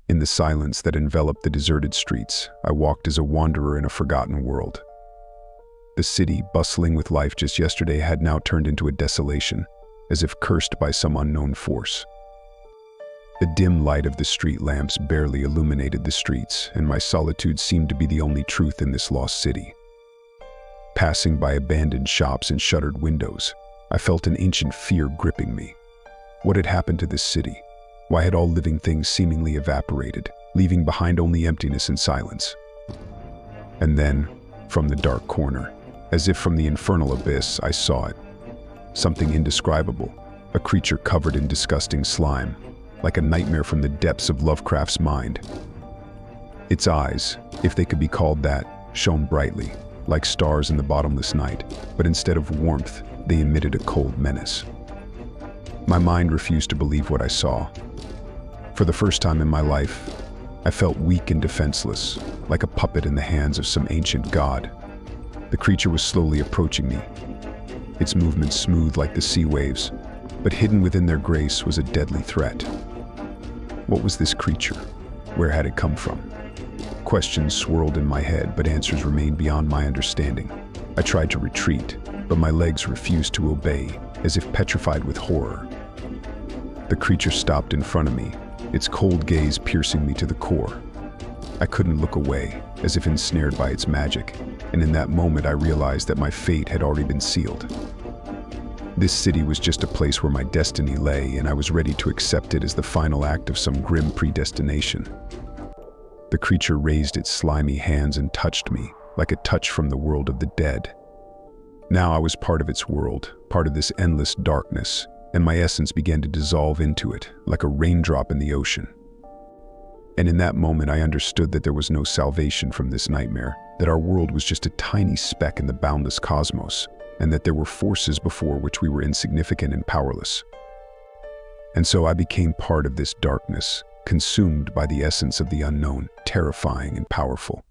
In the silence that enveloped the deserted streets, I walked as a wanderer in a forgotten world. The city, bustling with life just yesterday, had now turned into a desolation, as if cursed by some unknown force. The dim light of the street lamps barely illuminated the streets, and my solitude seemed to be the only truth in this lost city. Passing by abandoned shops and shuttered windows, I felt an ancient fear gripping me. What had happened to this city? Why had all living things seemingly evaporated, leaving behind only emptiness and silence? And then, from the dark corner, as if from the infernal abyss, I saw it. Something indescribable, a creature covered in disgusting slime, like a nightmare from the depths of Lovecraft's mind. Its eyes, if they could be called that, shone brightly, like stars in the bottomless night, but instead of warmth, they emitted a cold menace. My mind refused to believe what I saw. For the first time in my life, I felt weak and defenseless, like a puppet in the hands of some ancient god. The creature was slowly approaching me, its movements smooth like the sea waves, but hidden within their grace was a deadly threat. What was this creature? Where had it come from? Questions swirled in my head, but answers remained beyond my understanding. I tried to retreat, but my legs refused to obey, as if petrified with horror. The creature stopped in front of me, its cold gaze piercing me to the core. I couldn't look away, as if ensnared by its magic, and in that moment I realized that my fate had already been sealed. This city was just a place where my destiny lay, and I was ready to accept it as the final act of some grim predestination. The creature raised its slimy hands and touched me, like a touch from the world of the dead. Now I was part of its world, part of this endless darkness, and my essence began to dissolve into it, like a raindrop in the ocean. And in that moment I understood that there was no salvation from this nightmare, that our world was just a tiny speck in the boundless cosmos, and that there were forces before which we were insignificant and powerless. And so I became part of this darkness, consumed by the essence of the unknown, terrifying and powerful.